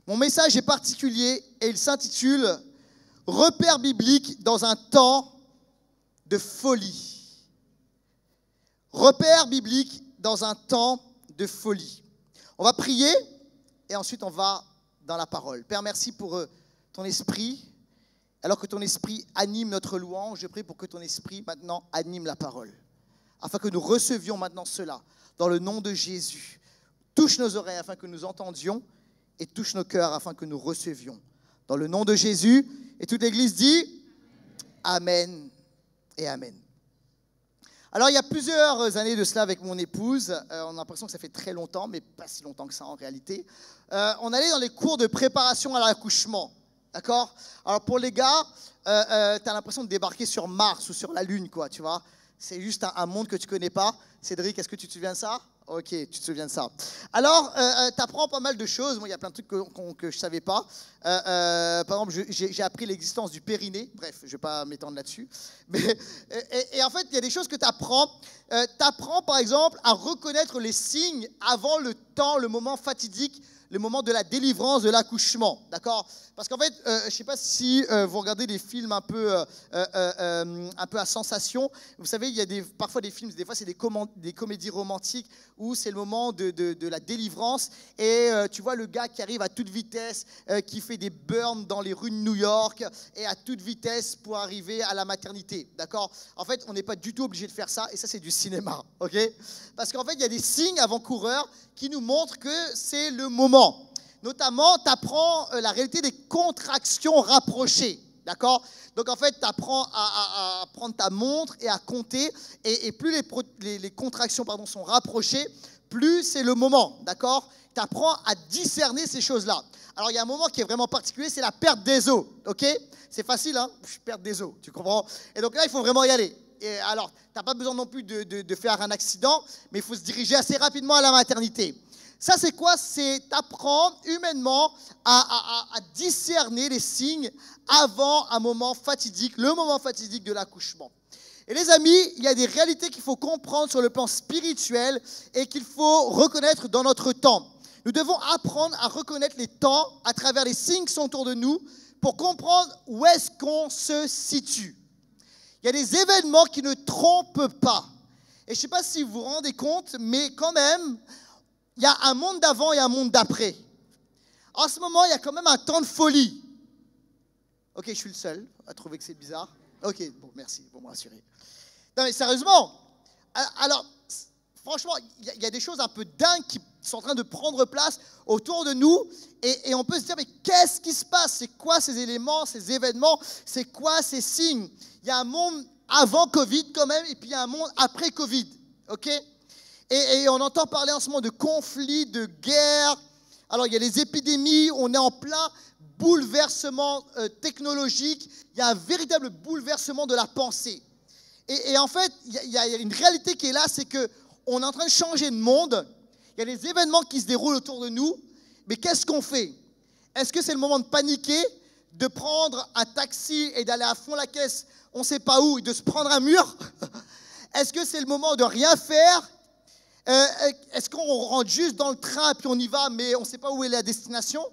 Mon message est particulier et il s'intitule « Repères bibliques dans un temps de folie ». Repères bibliques dans un temps de folie. On va prier et ensuite on va dans la parole. Père, merci pour ton esprit. Alors que ton esprit anime notre louange, je prie pour que ton esprit maintenant anime la parole. Afin que nous recevions maintenant cela dans le nom de Jésus. Touche nos oreilles afin que nous entendions et touche nos cœurs afin que nous recevions. Dans le nom de Jésus. Et toute l'Église dit Amen et Amen. Alors, il y a plusieurs années de cela avec mon épouse, on a l'impression que ça fait très longtemps, mais pas si longtemps que ça en réalité. On allait dans les cours de préparation à l'accouchement, d'accord? Alors, pour les gars, tu as l'impression de débarquer sur Mars ou sur la Lune, quoi, tu vois? C'est juste un monde que tu ne connais pas. Cédric, est-ce que tu te souviens de ça? Ok, tu te souviens de ça. Alors, tu apprends pas mal de choses. Moi, il y a plein de trucs que je ne savais pas. Par exemple, j'ai appris l'existence du périnée. Bref, je ne vais pas m'étendre là-dessus. Et en fait, il y a des choses que tu apprends. Tu apprends, par exemple, à reconnaître les signes avant le temps, le moment fatidique, le moment de la délivrance, de l'accouchement. D'accord? Parce qu'en fait, je ne sais pas si vous regardez des films un peu à sensation. Vous savez, il y a parfois des films, des fois c'est des comédies romantiques où c'est le moment de la délivrance et tu vois le gars qui arrive à toute vitesse, qui fait des burns dans les rues de New York et à toute vitesse pour arriver à la maternité. D'accord? En fait, on n'est pas du tout obligé de faire ça et ça c'est du cinéma. Ok? Parce qu'en fait, il y a des signes avant-coureurs qui nous montrent que c'est le moment. Notamment, tu apprends la réalité des contractions rapprochées. D'accord? Donc, en fait, tu apprends à prendre ta montre et à compter. Et plus les contractions sont rapprochées, plus c'est le moment. D'accord? Tu apprends à discerner ces choses-là. Alors, il y a un moment qui est vraiment particulier, c'est la perte des os. OK? C'est facile, hein? Perte des os, tu comprends? Et donc là, il faut vraiment y aller. Et alors, tu n'as pas besoin non plus de faire un accident, mais il faut se diriger assez rapidement à la maternité. Ça, c'est quoi? C'est t'apprendre humainement à discerner les signes avant un moment fatidique, le moment fatidique de l'accouchement. Et les amis, il y a des réalités qu'il faut comprendre sur le plan spirituel et qu'il faut reconnaître dans notre temps. Nous devons apprendre à reconnaître les temps à travers les signes qui sont autour de nous pour comprendre où est-ce qu'on se situe. Il y a des événements qui ne trompent pas. Et je ne sais pas si vous vous rendez compte, mais quand même, il y a un monde d'avant et un monde d'après. En ce moment, il y a quand même un temps de folie. Ok, je suis le seul à trouver que c'est bizarre. Ok, bon, merci pour me rassurer. Non, mais sérieusement, alors, franchement, il y a des choses un peu dingues qui sont en train de prendre place autour de nous. Et on peut se dire, mais qu'est-ce qui se passe? C'est quoi ces éléments, ces événements? C'est quoi ces signes? Il y a un monde avant Covid quand même, et puis il y a un monde après Covid. Ok? Et on entend parler en ce moment de conflits, de guerres. Alors, il y a les épidémies, on est en plein bouleversement technologique. Il y a un véritable bouleversement de la pensée. Et en fait, il y a une réalité qui est là, c'est qu'on est en train de changer de monde. Il y a des événements qui se déroulent autour de nous. Mais qu'est-ce qu'on fait? Est-ce que c'est le moment de paniquer, de prendre un taxi et d'aller à fond la caisse, on ne sait pas où, et de se prendre un mur? Est-ce que c'est le moment de rien faire? Est-ce qu'on rentre juste dans le train puis on y va, mais on ne sait pas où est la destination?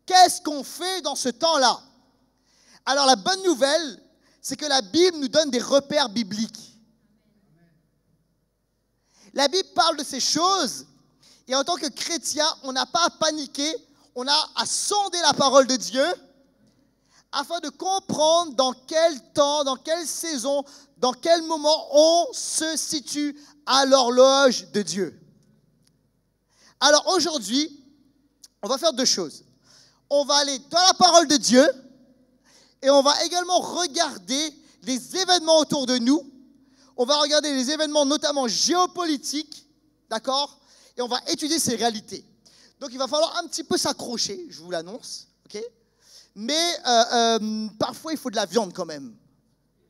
Qu'est-ce qu'on fait dans ce temps-là? Alors la bonne nouvelle, c'est que la Bible nous donne des repères bibliques. La Bible parle de ces choses, et en tant que chrétien, on n'a pas à paniquer, on a à sonder la parole de Dieu, afin de comprendre dans quel temps, dans quelle saison, dans quel moment on se situe à l'horloge de Dieu. Alors aujourd'hui, on va faire deux choses. On va aller dans la parole de Dieu et on va également regarder les événements autour de nous. On va regarder les événements notamment géopolitiques, d'accord? Et on va étudier ces réalités. Donc il va falloir un petit peu s'accrocher, je vous l'annonce, ok? Mais parfois il faut de la viande quand même.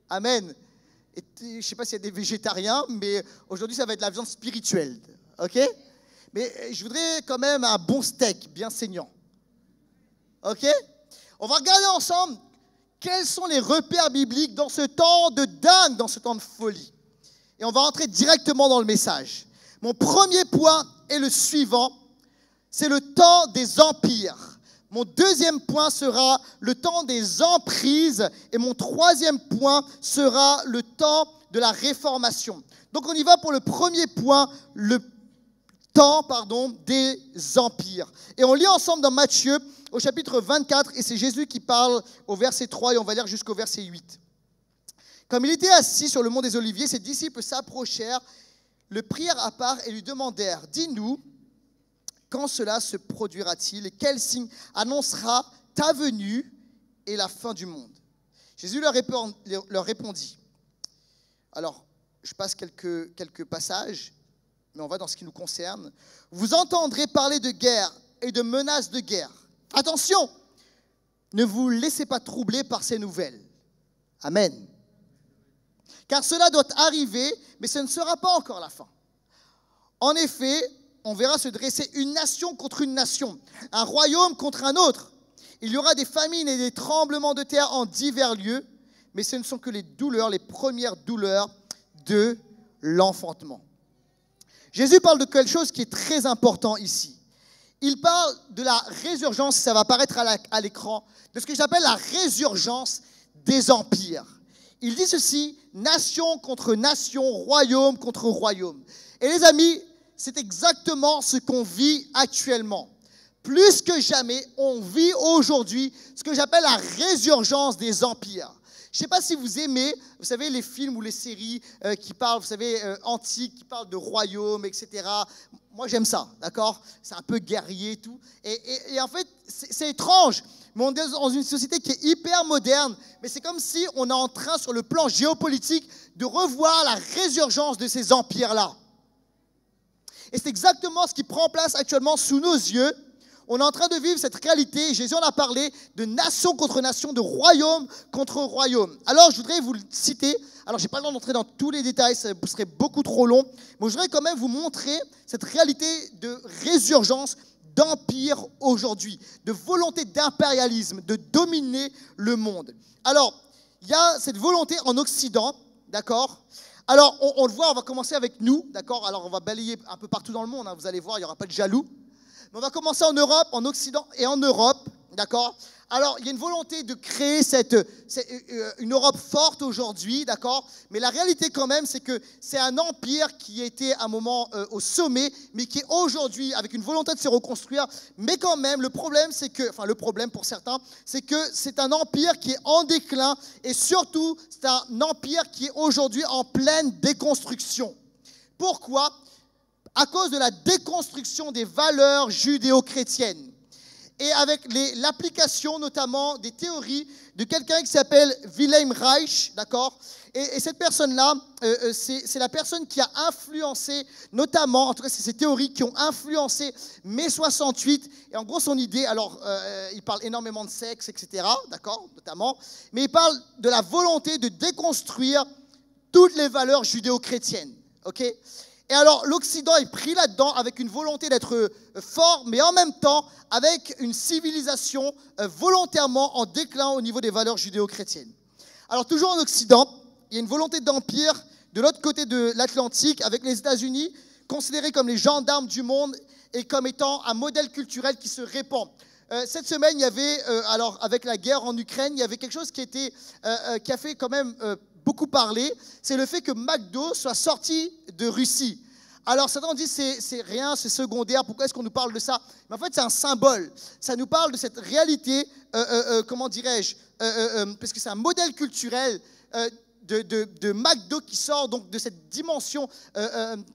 Amen. Et je ne sais pas s'il y a des végétariens, mais aujourd'hui, ça va être de la viande spirituelle. OK? Mais je voudrais quand même un bon steak, bien saignant. OK? On va regarder ensemble quels sont les repères bibliques dans ce temps de dingue, dans ce temps de folie. Et on va entrer directement dans le message. Mon premier point est le suivant. C'est le temps des empires. Mon deuxième point sera le temps des emprises. Et mon troisième point sera le temps de la réformation. Donc on y va pour le premier point, le temps des empires. Et on lit ensemble dans Matthieu au chapitre 24, et c'est Jésus qui parle au verset 3, et on va lire jusqu'au verset 8. Comme il était assis sur le mont des Oliviers, ses disciples s'approchèrent, le prirent à part et lui demandèrent, « Dis-nous, quand cela se produira-t-il et quel signe annoncera ta venue et la fin du monde ?» Jésus leur répondit. Alors, je passe quelques passages, mais on va dans ce qui nous concerne. « Vous entendrez parler de guerre et de menaces de guerre. Attention, ne vous laissez pas troubler par ces nouvelles. » Amen. Car cela doit arriver, mais ce ne sera pas encore la fin. En effet, on verra se dresser une nation contre une nation, un royaume contre un autre. Il y aura des famines et des tremblements de terre en divers lieux, mais ce ne sont que les douleurs, les premières douleurs de l'enfantement. Jésus parle de quelque chose qui est très important ici. Il parle de la résurgence, ça va apparaître à l'écran, de ce que j'appelle la résurgence des empires. Il dit ceci, nation contre nation, royaume contre royaume. Et les amis, c'est exactement ce qu'on vit actuellement. Plus que jamais, on vit aujourd'hui ce que j'appelle la résurgence des empires. Je ne sais pas si vous aimez, vous savez, les films ou les séries qui parlent, vous savez, antiques, qui parlent de royaumes, etc. Moi, j'aime ça, d'accord? C'est un peu guerrier et tout. Et en fait, c'est étrange. Mais on est dans une société qui est hyper moderne. Mais c'est comme si on est en train, sur le plan géopolitique, de revoir la résurgence de ces empires-là. Et c'est exactement ce qui prend place actuellement sous nos yeux. On est en train de vivre cette réalité. Jésus en a parlé de nation contre nation, de royaume contre royaume. Alors, je voudrais vous le citer. Alors, je n'ai pas le temps d'entrer dans tous les détails, ça serait beaucoup trop long. Mais je voudrais quand même vous montrer cette réalité de résurgence d'empire aujourd'hui, de volonté d'impérialisme, de dominer le monde. Alors, il y a cette volonté en Occident, d'accord ? Alors, on le voit, on va commencer avec nous, d'accord ? Alors, on va balayer un peu partout dans le monde, hein, vous allez voir, il n'y aura pas de jaloux. Mais on va commencer en Europe, en Occident et en Europe, d'accord ? Alors, il y a une volonté de créer une Europe forte aujourd'hui, d'accord ? Mais la réalité quand même, c'est que c'est un empire qui était à un moment au sommet, mais qui est aujourd'hui avec une volonté de se reconstruire. Mais quand même, le problème pour certains, c'est que c'est un empire qui est en déclin et surtout, c'est un empire qui est aujourd'hui en pleine déconstruction. Pourquoi ? À cause de la déconstruction des valeurs judéo-chrétiennes. Et avec l'application notamment des théories de quelqu'un qui s'appelle Wilhelm Reich, d'accord ? Et cette personne-là, c'est la personne qui a influencé, notamment, en tout cas c'est ces théories qui ont influencé mai 68. Et en gros son idée, alors il parle énormément de sexe, etc., d'accord, notamment, mais il parle de la volonté de déconstruire toutes les valeurs judéo-chrétiennes, ok ? Et alors, l'Occident est pris là-dedans avec une volonté d'être fort, mais en même temps avec une civilisation volontairement en déclin au niveau des valeurs judéo-chrétiennes. Alors, toujours en Occident, il y a une volonté d'empire de l'autre côté de l'Atlantique avec les États-Unis, considérés comme les gendarmes du monde et comme étant un modèle culturel qui se répand. Cette semaine, il y avait, alors avec la guerre en Ukraine, il y avait quelque chose qui a fait quand même beaucoup parler, c'est le fait que McDo soit sorti de Russie. Alors certains disent c'est rien, c'est secondaire, pourquoi est-ce qu'on nous parle de ça? Mais en fait c'est un symbole, ça nous parle de cette réalité, comment dirais-je, parce que c'est un modèle culturel de McDo qui sort donc de cette dimension,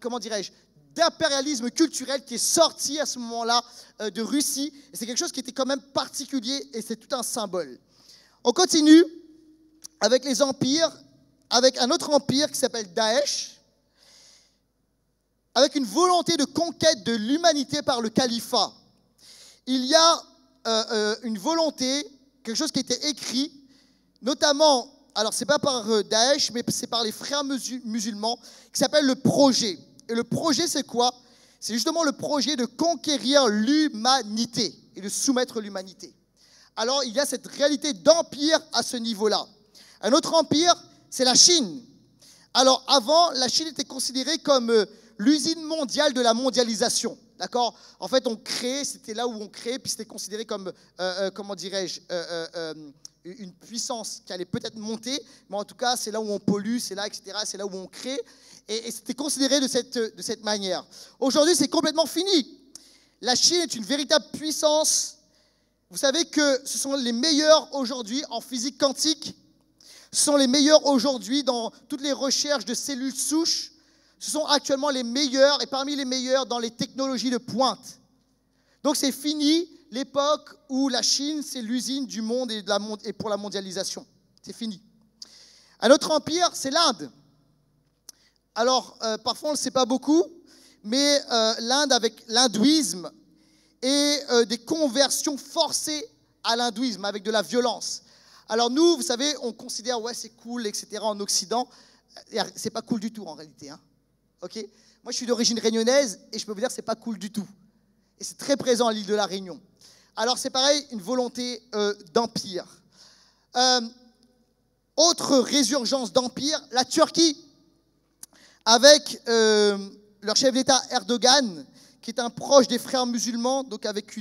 comment dirais-je, d'impérialisme culturel qui est sorti à ce moment-là de Russie. Et c'est quelque chose qui était quand même particulier et c'est tout un symbole. On continue avec les empires, avec un autre empire qui s'appelle Daesh, avec une volonté de conquête de l'humanité par le califat. Il y a une volonté, quelque chose qui a été écrit, notamment, alors c'est pas par Daesh, mais c'est par les frères musulmans, qui s'appelle le projet. Et le projet, c'est quoi? C'est justement le projet de conquérir l'humanité et de soumettre l'humanité. Alors, il y a cette réalité d'empire à ce niveau-là. Un autre empire, c'est la Chine. Alors, avant, la Chine était considérée comme l'usine mondiale de la mondialisation. D'accord? En fait, on crée, c'était là où on crée, puis c'était considéré comme, comment dirais-je, une puissance qui allait peut-être monter, mais en tout cas, c'est là où on pollue, c'est là, etc., c'est là où on crée, et c'était considéré de cette manière. Aujourd'hui, c'est complètement fini. La Chine est une véritable puissance. Vous savez que ce sont les meilleurs aujourd'hui en physique quantique, ce sont les meilleurs aujourd'hui dans toutes les recherches de cellules souches, ce sont actuellement les meilleurs et parmi les meilleurs dans les technologies de pointe. Donc c'est fini l'époque où la Chine, c'est l'usine du monde et pour la mondialisation. C'est fini. Un autre empire, c'est l'Inde. Alors, parfois on ne le sait pas beaucoup, mais l'Inde avec l'hindouisme et des conversions forcées à l'hindouisme avec de la violence. Alors nous, vous savez, on considère, ouais, c'est cool, etc. en Occident. C'est pas cool du tout en réalité, hein. Ok? Moi, je suis d'origine réunionnaise et je peux vous dire que c'est pas cool du tout. Et c'est très présent à l'île de la Réunion. Alors, c'est pareil, une volonté d'empire. Autre résurgence d'empire, la Turquie, avec leur chef d'État Erdogan, qui est un proche des frères musulmans, donc avec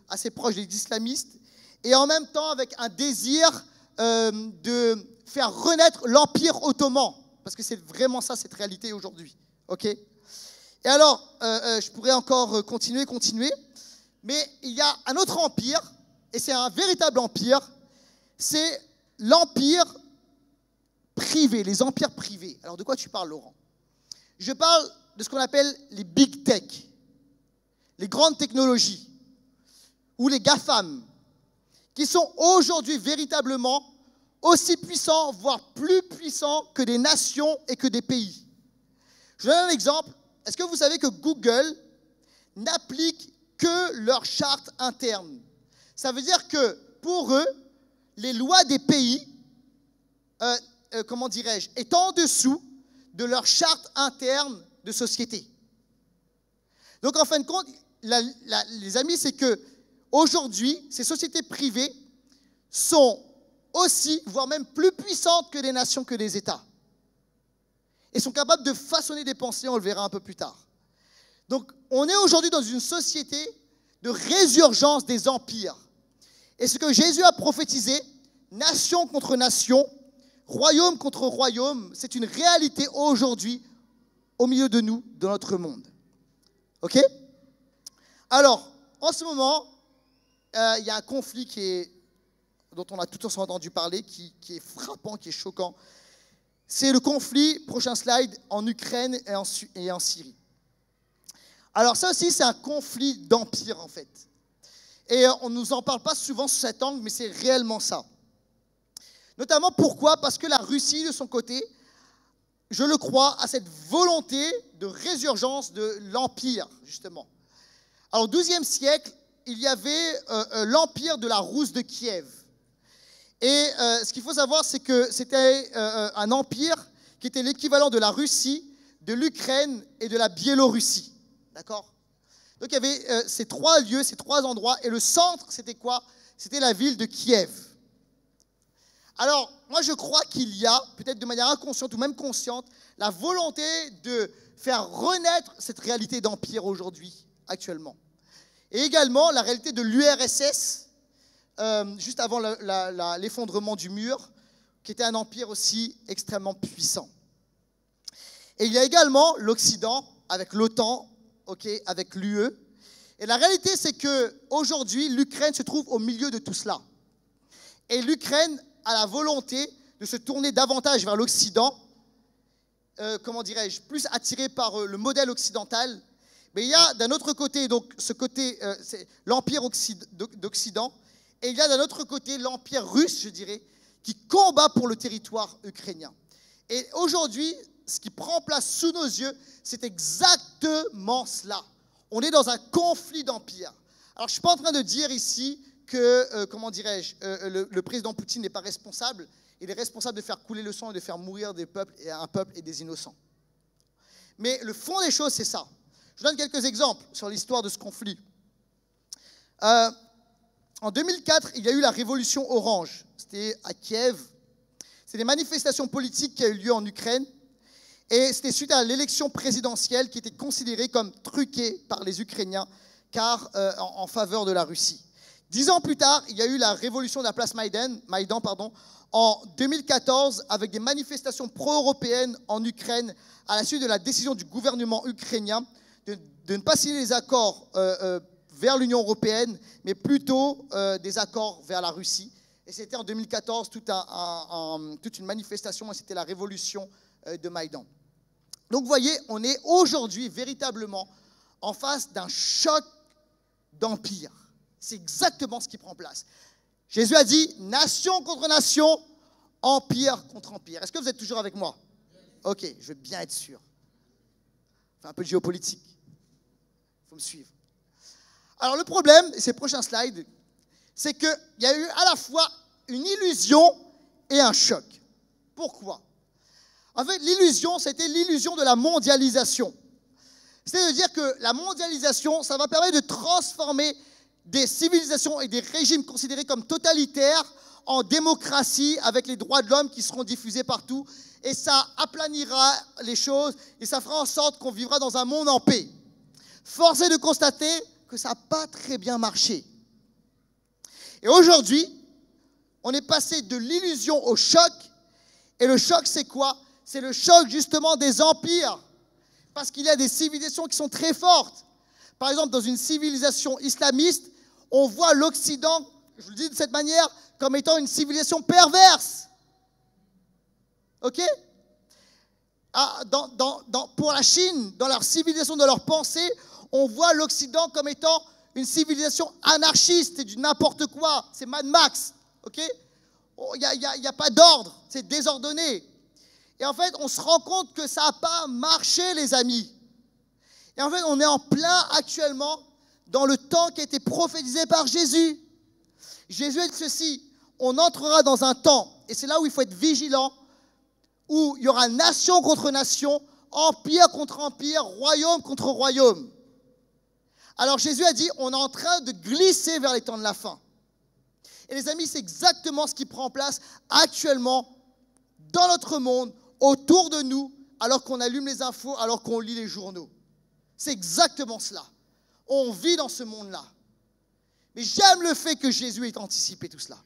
assez proche des islamistes, et en même temps avec un désir de faire renaître l'Empire ottoman, parce que c'est vraiment ça, cette réalité aujourd'hui. Ok? Et alors, je pourrais encore continuer, mais il y a un autre empire, et c'est un véritable empire, c'est l'empire privé, les empires privés. Alors, de quoi tu parles, Laurent? Je parle de ce qu'on appelle les big tech, les grandes technologies, ou les GAFAM, qui sont aujourd'hui véritablement aussi puissants, voire plus puissants que des nations et que des pays. Je donne un exemple. Est-ce que vous savez que Google n'applique que leur charte interne? Ça veut dire que pour eux, les lois des pays, comment dirais-je, est en dessous de leur charte interne de société. Donc en fin de compte, les amis, c'est que aujourd'hui, ces sociétés privées sont aussi, voire même plus puissantes que les nations, que les États. Et sont capables de façonner des pensées, on le verra un peu plus tard. Donc, on est aujourd'hui dans une société de résurgence des empires. Et ce que Jésus a prophétisé, nation contre nation, royaume contre royaume, c'est une réalité aujourd'hui au milieu de nous, dans notre monde. OK? Alors, en ce moment, il y a un conflit dont on a tous entendu parler, qui est frappant, qui est choquant. C'est le conflit, prochain slide, en Ukraine et en Syrie. Alors ça aussi, c'est un conflit d'empire, en fait. Et on ne nous en parle pas souvent sous cet angle, mais c'est réellement ça. Notamment pourquoi? Parce que la Russie, de son côté, je le crois, a cette volonté de résurgence de l'empire, justement. Alors, au XIIe siècle, il y avait l'empire de la Rousse de Kiev. Et ce qu'il faut savoir, c'est que c'était un empire qui était l'équivalent de la Russie, de l'Ukraine et de la Biélorussie. D'accord? Donc il y avait ces trois lieux, ces trois endroits, et le centre, c'était quoi? C'était la ville de Kiev. Alors, moi je crois qu'il y a, peut-être de manière inconsciente ou même consciente, la volonté de faire renaître cette réalité d'empire aujourd'hui, actuellement. Et également la réalité de l'URSS, juste avant l'effondrement du mur, qui était un empire aussi extrêmement puissant. Et il y a également l'Occident, avec l'OTAN, okay, avec l'UE. Et la réalité, c'est qu'aujourd'hui, l'Ukraine se trouve au milieu de tout cela. Et l'Ukraine a la volonté de se tourner davantage vers l'Occident, comment dirais-je, plus attirée par le modèle occidental. Mais il y a d'un autre côté, donc ce côté, c'est l'Empire d'Occident, et il y a d'un autre côté l'Empire russe, je dirais, qui combat pour le territoire ukrainien. Et aujourd'hui, ce qui prend place sous nos yeux, c'est exactement cela. On est dans un conflit d'empire. Alors, je ne suis pas en train de dire ici que, comment dirais-je, le président Poutine n'est pas responsable. Il est responsable de faire couler le sang et de faire mourir des peuples, et un peuple et des innocents. Mais le fond des choses, c'est ça. Je donne quelques exemples sur l'histoire de ce conflit. En 2004, il y a eu la révolution orange. C'était à Kiev. C'est des manifestations politiques qui ont eu lieu en Ukraine. Et c'était suite à l'élection présidentielle qui était considérée comme truquée par les Ukrainiens en faveur de la Russie. 10 ans plus tard, il y a eu la révolution de la place Maïdan, en 2014, avec des manifestations pro-européennes en Ukraine à la suite de la décision du gouvernement ukrainien de ne pas signer les accords vers l'Union européenne, mais plutôt des accords vers la Russie. Et c'était en 2014 toute une manifestation, et c'était la révolution de Maïdan. Donc vous voyez, on est aujourd'hui véritablement en face d'un choc d'empire. C'est exactement ce qui prend place. Jésus a dit, nation contre nation, empire contre empire. Est-ce que vous êtes toujours avec moi? Ok, je veux bien être sûr. Enfin, un peu de géopolitique. Il faut me suivre. Alors le problème, et c'est le prochain slide, c'est qu'il y a eu à la fois une illusion et un choc. Pourquoi? En fait, l'illusion, c'était l'illusion de la mondialisation. C'est-à-dire que la mondialisation, ça va permettre de transformer des civilisations et des régimes considérés comme totalitaires en démocratie avec les droits de l'homme qui seront diffusés partout. Et ça aplanira les choses et ça fera en sorte qu'on vivra dans un monde en paix. Force est de constater que ça n'a pas très bien marché. Et aujourd'hui, on est passé de l'illusion au choc. Et le choc, c'est quoi? C'est le choc justement des empires. Parce qu'il y a des civilisations qui sont très fortes. Par exemple, dans une civilisation islamiste, on voit l'Occident, je vous le dis de cette manière, comme étant une civilisation perverse. Ok? Pour la Chine, dans leur civilisation, dans leur pensée, on voit l'Occident comme étant une civilisation anarchiste, c'est du n'importe quoi, c'est Mad Max. Ok? Il n'y a pas d'ordre, c'est désordonné. Et en fait, on se rend compte que ça n'a pas marché, les amis. Et en fait, on est en plein actuellement dans le temps qui a été prophétisé par Jésus. Jésus a dit ceci, on entrera dans un temps, et c'est là où il faut être vigilant, où il y aura nation contre nation, empire contre empire, royaume contre royaume. Alors Jésus a dit, on est en train de glisser vers les temps de la fin. Et les amis, c'est exactement ce qui prend place actuellement dans notre monde, autour de nous, alors qu'on allume les infos, alors qu'on lit les journaux. C'est exactement cela. On vit dans ce monde-là. Mais j'aime le fait que Jésus ait anticipé tout cela.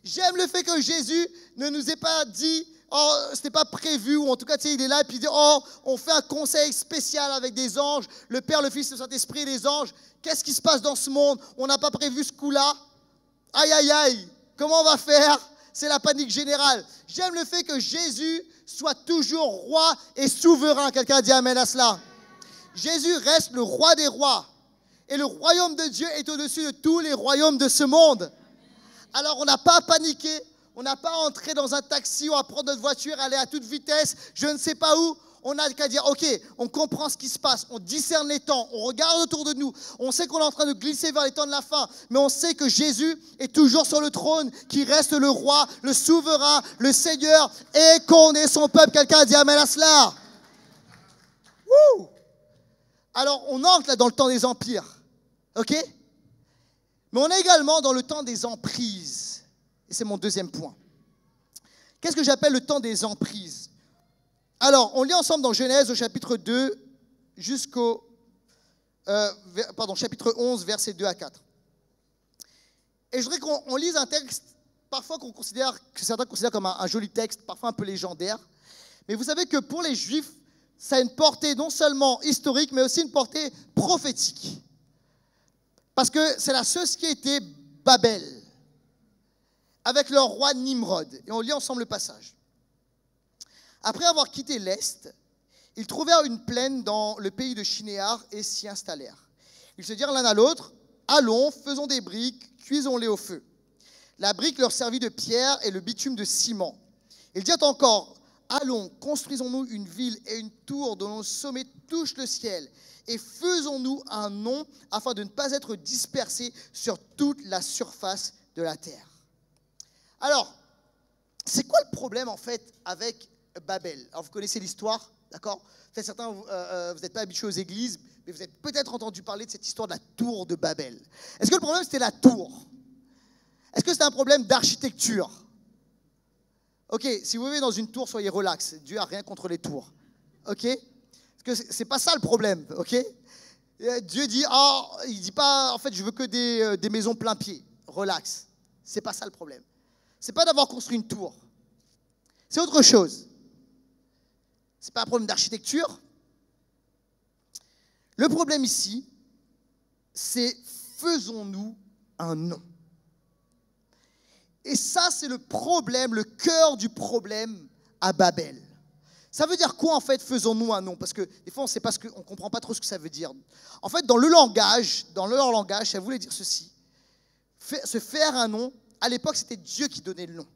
J'aime le fait que Jésus ne nous ait pas dit, oh, ce n'était pas prévu, ou en tout cas, tu sais, il est là et puis il dit, oh, on fait un conseil spécial avec des anges, le Père, le Fils, le Saint-Esprit et les anges. Qu'est-ce qui se passe dans ce monde? On n'a pas prévu ce coup-là. Aïe, aïe, aïe, comment on va faire? C'est la panique générale. J'aime le fait que Jésus soit toujours roi et souverain. Quelqu'un dit amen à cela. Jésus reste le roi des rois. Et le royaume de Dieu est au-dessus de tous les royaumes de ce monde. Alors on n'a pas à paniquer. On n'a pas à entrer dans un taxi ou à prendre notre voiture, aller à toute vitesse, je ne sais pas où. On n'a qu'à dire, ok, on comprend ce qui se passe, on discerne les temps, on regarde autour de nous, on sait qu'on est en train de glisser vers les temps de la fin, mais on sait que Jésus est toujours sur le trône, qui reste le roi, le souverain, le Seigneur, et qu'on est son peuple. Quelqu'un a dit amen à cela. Wouh! Alors, on entre là dans le temps des empires, ok? Mais on est également dans le temps des emprises. Et c'est mon deuxième point. Qu'est-ce que j'appelle le temps des emprises? Alors, on lit ensemble dans Genèse au chapitre 2 jusqu'au chapitre 11, versets 2 à 4. Et je voudrais qu'on lise un texte, parfois que certains considèrent comme un joli texte, parfois un peu légendaire. Mais vous savez que pour les Juifs, ça a une portée non seulement historique, mais aussi une portée prophétique. Parce que c'est la société Babel, avec leur roi Nimrod. Et on lit ensemble le passage. Après avoir quitté l'Est, ils trouvèrent une plaine dans le pays de Shinéar et s'y installèrent. Ils se dirent l'un à l'autre, « Allons, faisons des briques, cuisons-les au feu. » La brique leur servit de pierre et le bitume de ciment. Ils dirent encore, « Allons, construisons-nous une ville et une tour dont le sommet touche le ciel, et faisons-nous un nom afin de ne pas être dispersés sur toute la surface de la terre. » Alors, c'est quoi le problème en fait avec Babel? Alors vous connaissez l'histoire, d'accord? Peut-être certains, vous n'êtes pas habitués aux églises, mais vous avez peut-être entendu parler de cette histoire de la tour de Babel. Est-ce que le problème c'était la tour? Est-ce que c'était un problème d'architecture? Ok, si vous vivez dans une tour, soyez relax. Dieu n'a rien contre les tours. ok? Parce que c'est pas ça le problème, ok? Dieu dit, oh, il dit pas, en fait, je veux que des maisons plein pied. Relax. C'est pas ça le problème. C'est pas d'avoir construit une tour. C'est autre chose. C'est pas un problème d'architecture. Le problème ici, c'est faisons-nous un nom. Et ça, c'est le problème, le cœur du problème à Babel. Ça veut dire quoi en fait, faisons-nous un nom? Parce que des fois, on sait pas on ne comprend pas trop ce que ça veut dire. En fait, dans leur langage, ça voulait dire ceci. Se faire un nom, à l'époque, c'était Dieu qui donnait le nom.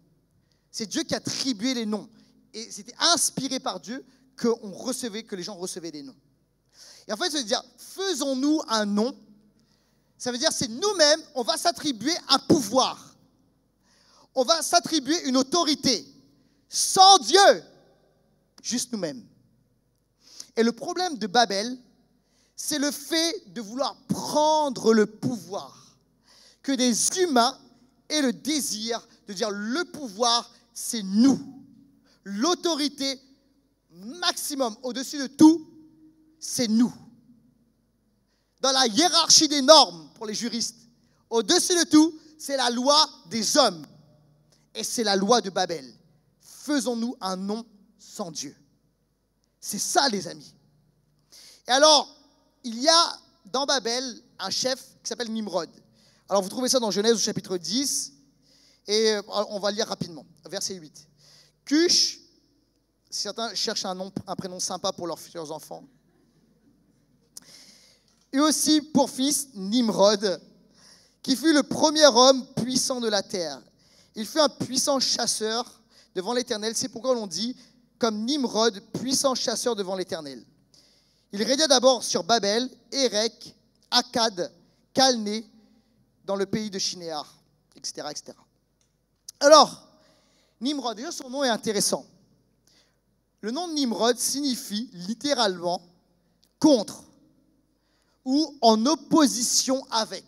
C'est Dieu qui attribuait les noms. Et c'était inspiré par Dieu que les gens recevaient des noms. Et en fait, ça veut dire, faisons-nous un nom. Ça veut dire, c'est nous-mêmes, on va s'attribuer un pouvoir. On va s'attribuer une autorité. Sans Dieu, juste nous-mêmes. Et le problème de Babel, c'est le fait de vouloir prendre le pouvoir. Que des humains aient le désir de dire, le pouvoir, c'est nous. L'autorité maximum, au-dessus de tout, c'est nous. Dans la hiérarchie des normes pour les juristes, au-dessus de tout, c'est la loi des hommes. Et c'est la loi de Babel. Faisons-nous un nom sans Dieu. C'est ça, les amis. Et alors, il y a dans Babel un chef qui s'appelle Nimrod. Alors, vous trouvez ça dans Genèse au chapitre 10, et on va lire rapidement, verset 8. Cush, certains cherchent un prénom sympa pour leurs futurs enfants. Et aussi pour fils Nimrod, qui fut le premier homme puissant de la terre. Il fut un puissant chasseur devant l'Éternel. C'est pourquoi l'on dit, comme Nimrod, puissant chasseur devant l'Éternel. Il régna d'abord sur Babel, Érec, Akkad, Calné, dans le pays de Shinéar, etc., etc. Alors, Nimrod, déjà son nom est intéressant. Le nom de Nimrod signifie littéralement contre ou en opposition avec.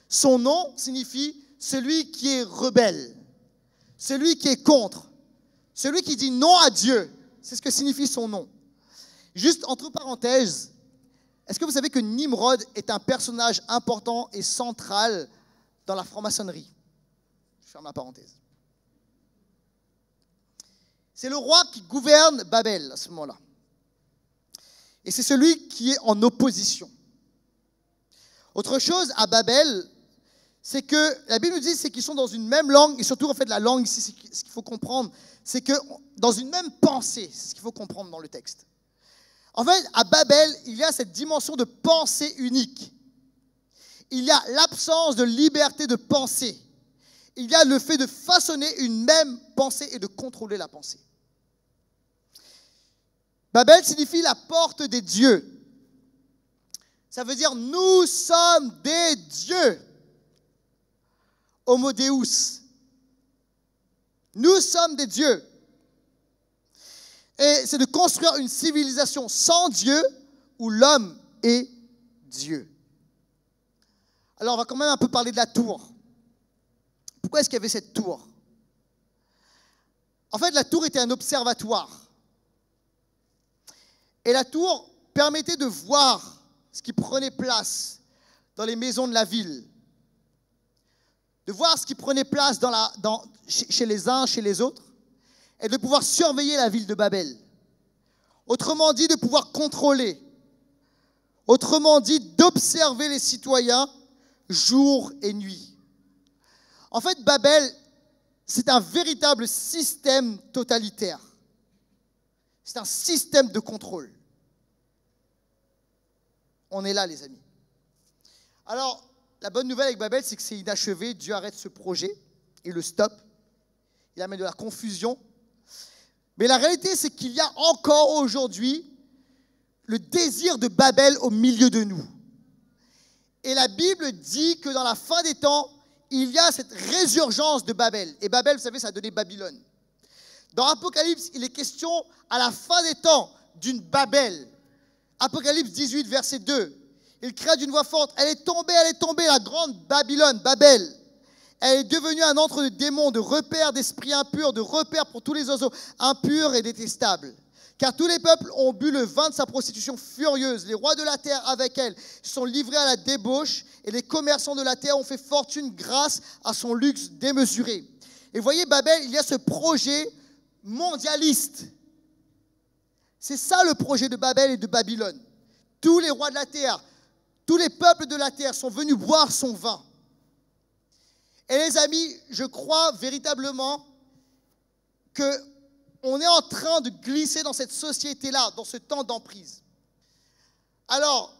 Son nom signifie celui qui est rebelle, celui qui est contre, celui qui dit non à Dieu. C'est ce que signifie son nom. Juste entre parenthèses, est-ce que vous savez que Nimrod est un personnage important et central dans la franc-maçonnerie? Je ferme la parenthèse. C'est le roi qui gouverne Babel à ce moment-là. Et c'est celui qui est en opposition. Autre chose, à Babel, c'est que la Bible nous dit c'est qu'ils sont dans une même langue, et surtout en fait la langue ici, ce qu'il faut comprendre, c'est que dans une même pensée, c'est ce qu'il faut comprendre dans le texte. En fait, à Babel, il y a cette dimension de pensée unique. Il y a l'absence de liberté de pensée. Il y a le fait de façonner une même pensée et de contrôler la pensée. Babel signifie la porte des dieux. Ça veut dire nous sommes des dieux. Homo Deus. Nous sommes des dieux. Et c'est de construire une civilisation sans Dieu où l'homme est Dieu. Alors on va quand même un peu parler de la tour. Pourquoi est-ce qu'il y avait cette tour? En fait, la tour était un observatoire. Et la tour permettait de voir ce qui prenait place dans les maisons de la ville. De voir ce qui prenait place chez les uns, chez les autres. Et de pouvoir surveiller la ville de Babel. Autrement dit, de pouvoir contrôler. Autrement dit, d'observer les citoyens jour et nuit. En fait, Babel, c'est un véritable système totalitaire. C'est un système de contrôle. On est là, les amis. Alors, la bonne nouvelle avec Babel, c'est que c'est inachevé. Dieu arrête ce projet. Il le stoppe. Il amène de la confusion. Mais la réalité, c'est qu'il y a encore aujourd'hui le désir de Babel au milieu de nous. Et la Bible dit que dans la fin des temps, il y a cette résurgence de Babel. Et Babel, vous savez, ça a donné Babylone. Dans Apocalypse, il est question à la fin des temps d'une Babel. Apocalypse 18, verset 2. Il cria d'une voix forte, elle est tombée, la grande Babylone, Babel. Elle est devenue un antre de démons, de repères d'esprits impurs, de repères pour tous les oiseaux impurs et détestables, Car tous les peuples ont bu le vin de sa prostitution furieuse. Les rois de la terre avec elle sont livrés à la débauche et les commerçants de la terre ont fait fortune grâce à son luxe démesuré. Et vous voyez, Babel, il y a ce projet mondialiste. C'est ça le projet de Babel et de Babylone. Tous les rois de la terre, tous les peuples de la terre sont venus boire son vin. Et les amis, je crois véritablement qu'on est en train de glisser dans cette société-là, dans ce temps d'emprise. Alors,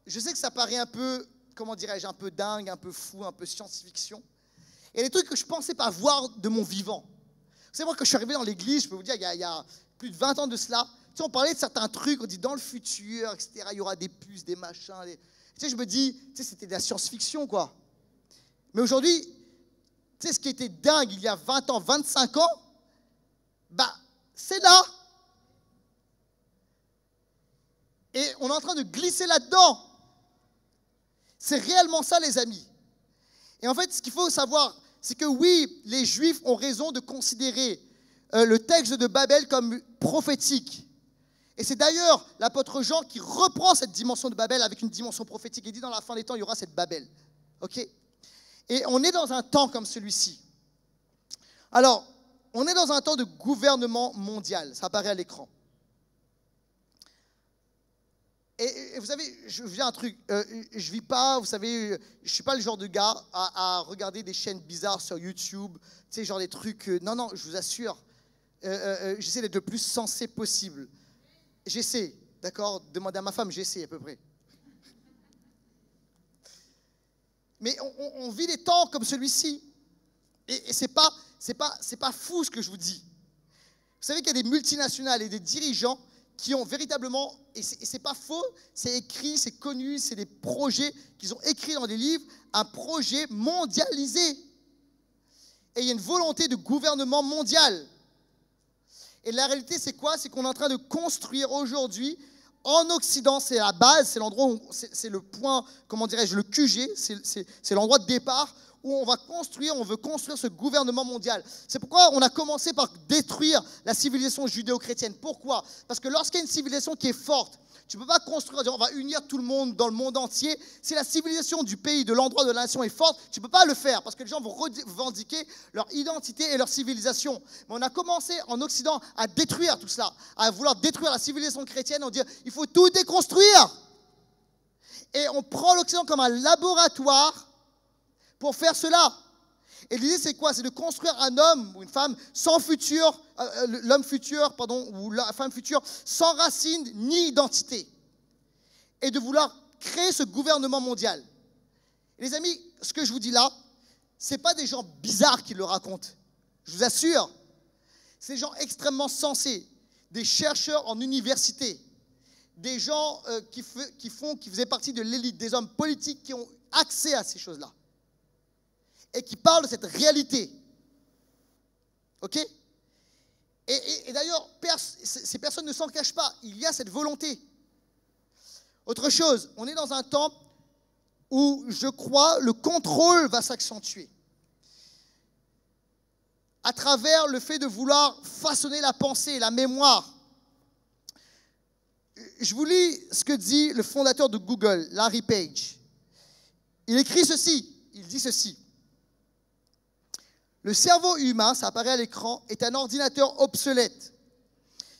je sais que ça paraît un peu, comment dirais-je, un peu dingue, un peu fou, un peu science-fiction. Et des trucs que je ne pensais pas voir de mon vivant. Vous savez, moi, quand je suis arrivé dans l'église, je peux vous dire, il y a plus de 20 ans de cela, tu sais, on parlait de certains trucs, on dit dans le futur, etc., il y aura des puces, des machins. Tu sais, je me dis, tu sais, c'était de la science-fiction, quoi. Mais aujourd'hui, tu sais, ce qui était dingue il y a 20 ans, 25 ans, bah, c'est là. Et on est en train de glisser là-dedans. C'est réellement ça, les amis. Et en fait, ce qu'il faut savoir, c'est que oui, les Juifs ont raison de considérer le texte de Babel comme prophétique. Et c'est d'ailleurs l'apôtre Jean qui reprend cette dimension de Babel avec une dimension prophétique. Il dit dans la fin des temps, il y aura cette Babel. Ok ? Et on est dans un temps comme celui-ci. Alors, on est dans un temps de gouvernement mondial. Ça apparaît à l'écran. Et vous savez, je vous dis un truc. Je vis pas, vous savez, je suis pas le genre de gars à regarder des chaînes bizarres sur YouTube. Tu sais, genre des trucs. Non, je vous assure. J'essaie d'être le plus sensé possible. J'essaie, d'accord ? Demandez à ma femme, j'essaie à peu près. Mais on vit des temps comme celui-ci. Et c'est pas fou ce que je vous dis. Vous savez qu'il y a des multinationales et des dirigeants qui ont véritablement, et c'est pas faux, c'est écrit, c'est connu, c'est des projets qu'ils ont écrits dans des livres, un projet mondialisé. Et il y a une volonté de gouvernement mondial. Et la réalité, c'est quoi ? C'est qu'on est en train de construire aujourd'hui, en Occident, c'est la base, c'est l'endroit où, c'est le point, comment dirais-je, le QG, c'est l'endroit de départ où on veut construire ce gouvernement mondial. C'est pourquoi on a commencé par détruire la civilisation judéo-chrétienne. Pourquoi ? Parce que lorsqu'il y a une civilisation qui est forte, tu ne peux pas construire, dire on va unir tout le monde dans le monde entier. Si la civilisation du pays, de l'endroit de la nation est forte, tu ne peux pas le faire parce que les gens vont revendiquer leur identité et leur civilisation. Mais on a commencé en Occident à détruire tout cela, à vouloir détruire la civilisation chrétienne, on dit il faut tout déconstruire. Et on prend l'Occident comme un laboratoire pour faire cela. Et l'idée, c'est quoi ? C'est de construire un homme ou une femme sans futur, l'homme futur, pardon, ou la femme future, sans racine ni identité. Et de vouloir créer ce gouvernement mondial. Et les amis, ce que je vous dis là, ce n'est pas des gens bizarres qui le racontent. Je vous assure. C'est des gens extrêmement sensés, des chercheurs en université, des gens qui faisaient partie de l'élite, des hommes politiques qui ont accès à ces choses-là. Et qui parle de cette réalité. Ok ? Et d'ailleurs, ces personnes ne s'en cachent pas. Il y a cette volonté. Autre chose, on est dans un temps où, je crois, le contrôle va s'accentuer. À travers le fait de vouloir façonner la pensée, la mémoire. Je vous lis ce que dit le fondateur de Google, Larry Page. Il écrit ceci, il dit ceci. Le cerveau humain, ça apparaît à l'écran, est un ordinateur obsolète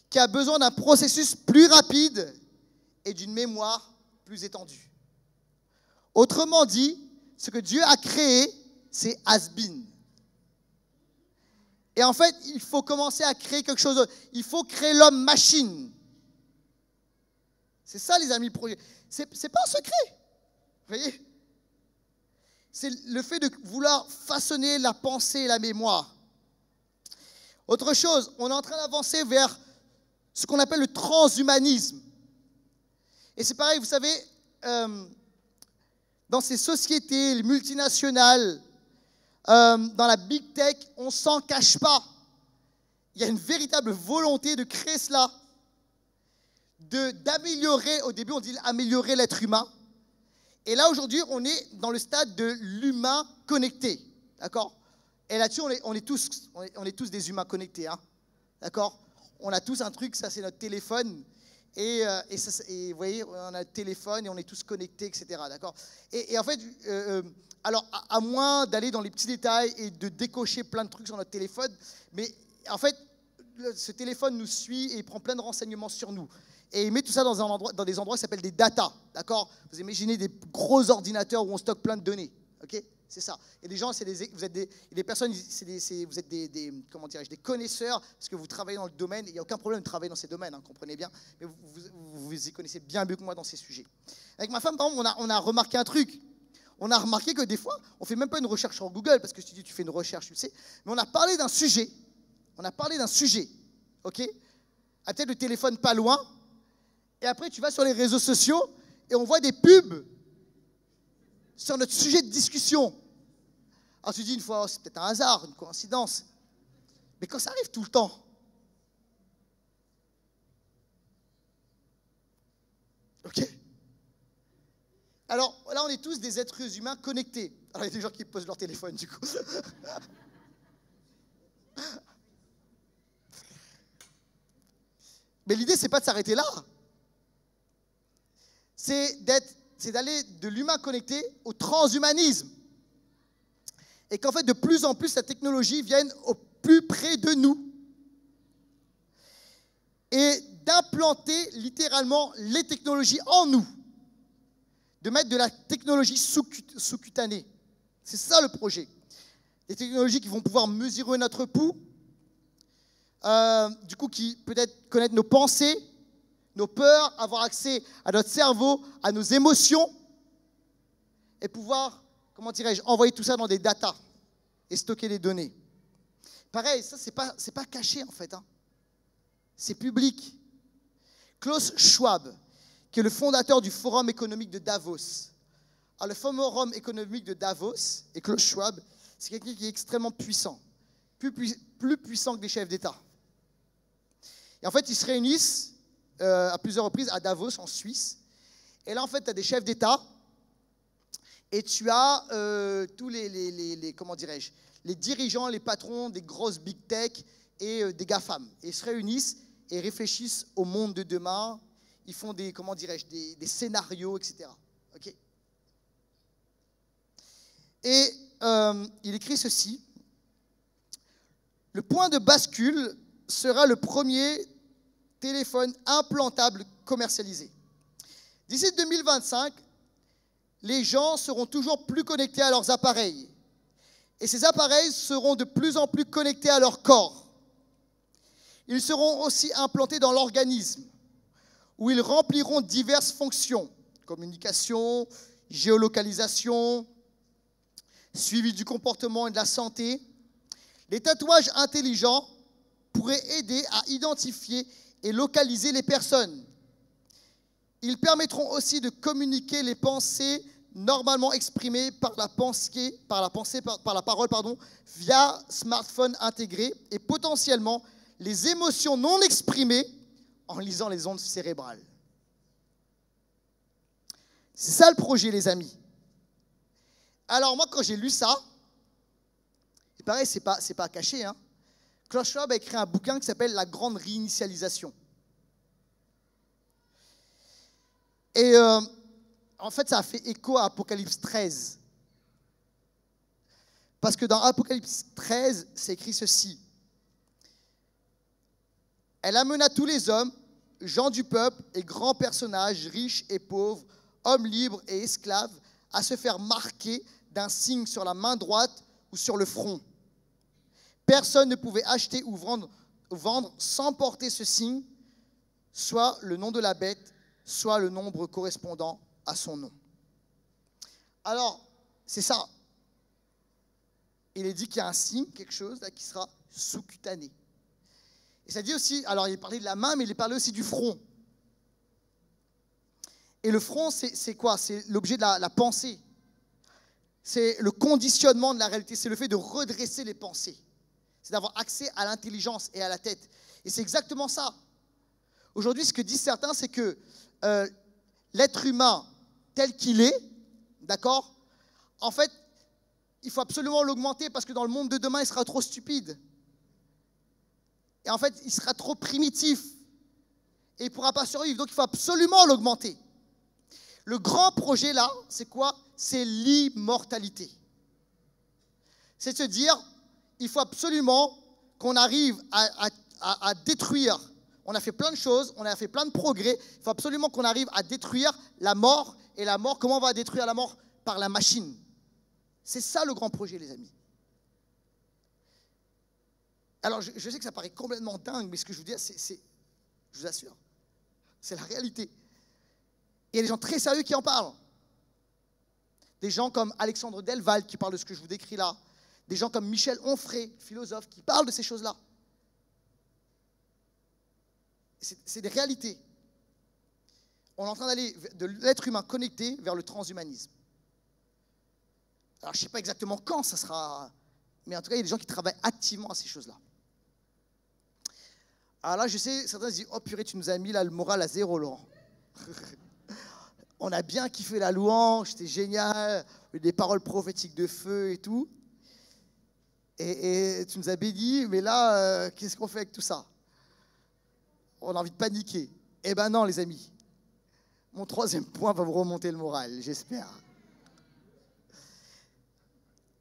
qui a besoin d'un processus plus rapide et d'une mémoire plus étendue. Autrement dit, ce que Dieu a créé, c'est has-been. Et en fait, il faut commencer à créer quelque chose d'autre. Il faut créer l'homme-machine. C'est ça, les amis, le projet. C'est pas un secret. Vous voyez ? C'est le fait de vouloir façonner la pensée et la mémoire. Autre chose, on est en train d'avancer vers ce qu'on appelle le transhumanisme. Et c'est pareil, vous savez, dans ces sociétés, les multinationales, dans la big tech, on ne s'en cache pas. Il y a une véritable volonté de créer cela, d'améliorer, au début on dit améliorer l'être humain. Et là, aujourd'hui, on est dans le stade de l'humain connecté. D'accord ? Et là-dessus, on est tous des humains connectés. Hein, d'accord ? on a tous un truc, ça c'est notre téléphone. Et vous voyez, on a un téléphone et on est tous connectés, etc. D'accord ? Et en fait, alors, à moins d'aller dans les petits détails et de décocher plein de trucs sur notre téléphone, mais en fait, ce téléphone nous suit et il prend plein de renseignements sur nous. Et il met tout ça dans des endroits qui s'appellent des data. D'accord ? Vous imaginez des gros ordinateurs où on stocke plein de données. Ok ? C'est ça. Et des gens, vous êtes des personnes, vous êtes comment dirais-je, des connaisseurs, parce que vous travaillez dans le domaine. Il n'y a aucun problème de travailler dans ces domaines, hein, comprenez bien. Mais vous y connaissez bien mieux que moi dans ces sujets. Avec ma femme, par exemple, on a remarqué un truc. On a remarqué que des fois, on ne fait même pas une recherche sur Google, parce que si tu fais une recherche, tu sais. Mais on a parlé d'un sujet. Ok ? À peut-être le téléphone pas loin. Et après, tu vas sur les réseaux sociaux et on voit des pubs sur notre sujet de discussion. Alors tu dis une fois, oh, c'est peut-être un hasard, une coïncidence. Mais quand ça arrive tout le temps, ok ? Alors là, on est tous des êtres humains connectés. Alors il y a des gens qui posent leur téléphone du coup. Mais l'idée, c'est pas de s'arrêter là. C'est d'aller de l'humain connecté au transhumanisme. Et qu'en fait, de plus en plus, la technologie vienne au plus près de nous. Et d'implanter littéralement les technologies en nous. De mettre de la technologie sous-cutanée. C'est ça le projet. Des technologies qui vont pouvoir mesurer notre pouls, du coup qui peut-être connaître nos pensées, nos peurs, avoir accès à notre cerveau, à nos émotions, et pouvoir, comment dirais-je, envoyer tout ça dans des datas et stocker les données. Pareil, ça, c'est pas caché en fait. Hein. C'est public. Klaus Schwab, qui est le fondateur du Forum économique de Davos. Alors, le Forum économique de Davos, et Klaus Schwab, c'est quelqu'un qui est extrêmement puissant. Plus puissant que des chefs d'État. Et en fait, ils se réunissent à plusieurs reprises à Davos, en Suisse. Et là, en fait, tu as des chefs d'État et tu as tous comment dirais-je, les dirigeants, les patrons des grosses big tech et des GAFAM. Et ils se réunissent et réfléchissent au monde de demain. Ils font comment dirais-je, des scénarios, etc. Okay ? Et il écrit ceci. Le point de bascule sera le premier téléphone implantable commercialisé. D'ici 2025, les gens seront toujours plus connectés à leurs appareils. Et ces appareils seront de plus en plus connectés à leur corps. Ils seront aussi implantés dans l'organisme, où ils rempliront diverses fonctions, communication, géolocalisation, suivi du comportement et de la santé. Les tatouages intelligents pourraient aider à identifier et localiser les personnes. Ils permettront aussi de communiquer les pensées normalement exprimées par la parole, via smartphone intégré et potentiellement les émotions non exprimées en lisant les ondes cérébrales. C'est ça le projet, les amis. Alors moi, quand j'ai lu ça, et pareil, c'est pas caché, hein. Klaus Schwab a écrit un bouquin qui s'appelle « La grande réinitialisation ». Et en fait, ça a fait écho à Apocalypse 13. Parce que dans Apocalypse 13, c'est écrit ceci. Elle amena tous les hommes, gens du peuple et grands personnages, riches et pauvres, hommes libres et esclaves, à se faire marquer d'un signe sur la main droite ou sur le front. Personne ne pouvait acheter ou vendre sans porter ce signe, soit le nom de la bête, soit le nombre correspondant à son nom. Alors, c'est ça. Il est dit qu'il y a un signe, quelque chose là, qui sera sous-cutané. Et ça dit aussi, alors il parlait de la main, mais il parlait aussi du front. Et le front, c'est quoi? C'est l'objet de la pensée. C'est le conditionnement de la réalité. C'est le fait de redresser les pensées. C'est d'avoir accès à l'intelligence et à la tête. Et c'est exactement ça. Aujourd'hui, ce que disent certains, c'est que l'être humain tel qu'il est, d'accord, en fait, il faut absolument l'augmenter parce que dans le monde de demain, il sera trop stupide. Et en fait, il sera trop primitif. Et il ne pourra pas survivre. Donc, il faut absolument l'augmenter. Le grand projet, là, c'est quoi? C'est l'immortalité. C'est de se dire, il faut absolument qu'on arrive à détruire. On a fait plein de choses, on a fait plein de progrès. Il faut absolument qu'on arrive à détruire la mort. Et la mort, comment on va détruire la mort? Par la machine. C'est ça le grand projet, les amis. Alors, je sais que ça paraît complètement dingue, mais ce que je vous dis, je vous assure, c'est la réalité. Il y a des gens très sérieux qui en parlent. Des gens comme Alexandre Delval qui parle de ce que je vous décris là. Des gens comme Michel Onfray, philosophe, qui parlent de ces choses-là. C'est des réalités. On est en train d'aller de l'être humain connecté vers le transhumanisme. Alors, je ne sais pas exactement quand ça sera, mais en tout cas, il y a des gens qui travaillent activement à ces choses-là. Alors là, je sais, certains se disent, oh purée, tu nous as mis là le moral à zéro, Laurent. On a bien kiffé la louange, c'était génial, des paroles prophétiques de feu et tout. Et tu nous as bénis, mais là, qu'est-ce qu'on fait avec tout ça? On a envie de paniquer. Eh ben non, les amis. Mon troisième point va vous remonter le moral, j'espère.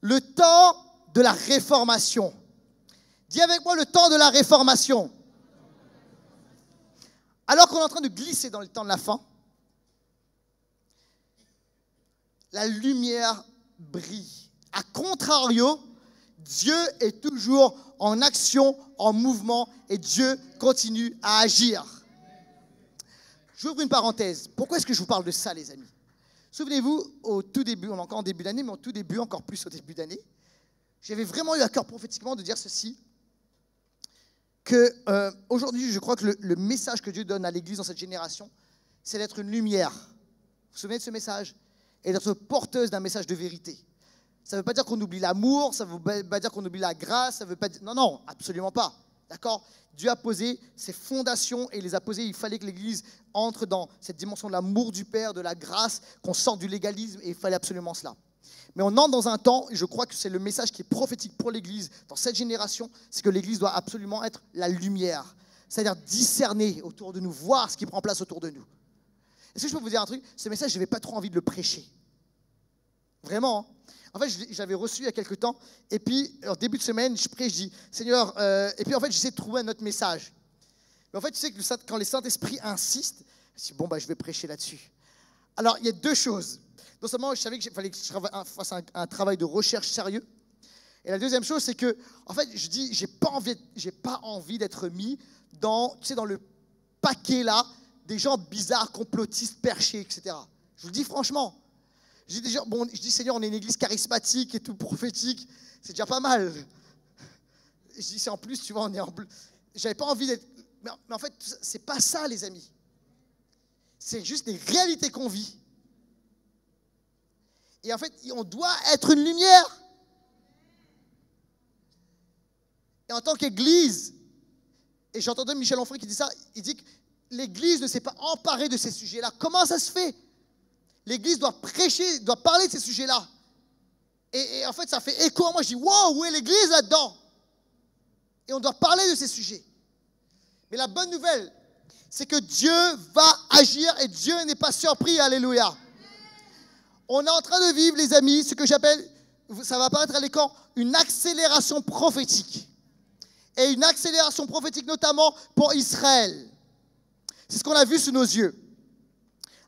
Le temps de la réformation. Dis avec moi le temps de la réformation. Alors qu'on est en train de glisser dans le temps de la fin, la lumière brille. A contrario, Dieu est toujours en action, en mouvement, et Dieu continue à agir. J'ouvre une parenthèse. Pourquoi est-ce que je vous parle de ça, les amis? Souvenez-vous, au tout début, on est encore en début d'année, mais au tout début, encore plus au début d'année, j'avais vraiment eu à cœur prophétiquement de dire ceci, que aujourd'hui, je crois que le message que Dieu donne à l'Église dans cette génération, c'est d'être une lumière. Vous vous souvenez de ce message? Et d'être porteuse d'un message de vérité. Ça ne veut pas dire qu'on oublie l'amour, ça ne veut pas dire qu'on oublie la grâce, ça veut pas dire... Non, non, absolument pas. D'accord? Dieu a posé ses fondations et il les a posées. Il fallait que l'Église entre dans cette dimension de l'amour du Père, de la grâce, qu'on sorte du légalisme, et il fallait absolument cela. Mais on entre dans un temps, et je crois que c'est le message qui est prophétique pour l'Église dans cette génération, c'est que l'Église doit absolument être la lumière. C'est-à-dire discerner autour de nous, voir ce qui prend place autour de nous. Est-ce que je peux vous dire un truc? Ce message, je n'avais pas trop envie de le prêcher. Vraiment, hein. En fait, j'avais reçu il y a quelques temps, et puis, en début de semaine, je prie, je dis, Seigneur, et puis en fait, j'essaie de trouver un autre message. Mais en fait, tu sais que quand les Saint-Esprit insistent, je dis, bon, je vais prêcher là-dessus. Alors, il y a deux choses. Non seulement, je savais qu'il fallait que je fasse un travail de recherche sérieux, et la deuxième chose, c'est que, en fait, je dis, j'ai pas envie d'être mis dans, tu sais, dans le paquet là, des gens bizarres, complotistes, perchés, etc. Je vous le dis franchement. Je dis, Seigneur, on est une église charismatique et tout, prophétique, c'est déjà pas mal. Je dis, c'est en plus, tu vois, on est en bleu. J'avais pas envie d'être... Mais en fait, c'est pas ça, les amis. C'est juste des réalités qu'on vit. Et en fait, on doit être une lumière. Et en tant qu'église, et j'entendais Michel Onfray qui dit ça, il dit que l'église ne s'est pas emparée de ces sujets-là. Comment ça se fait? L'église doit prêcher, doit parler de ces sujets-là. Et en fait, ça fait écho à moi. Je dis, wow, où est l'église là-dedans? Et on doit parler de ces sujets. Mais la bonne nouvelle, c'est que Dieu va agir et Dieu n'est pas surpris. Alléluia. On est en train de vivre, les amis, ce que j'appelle, ça va apparaître à l'écran, une accélération prophétique. Et une accélération prophétique notamment pour Israël. C'est ce qu'on a vu sous nos yeux.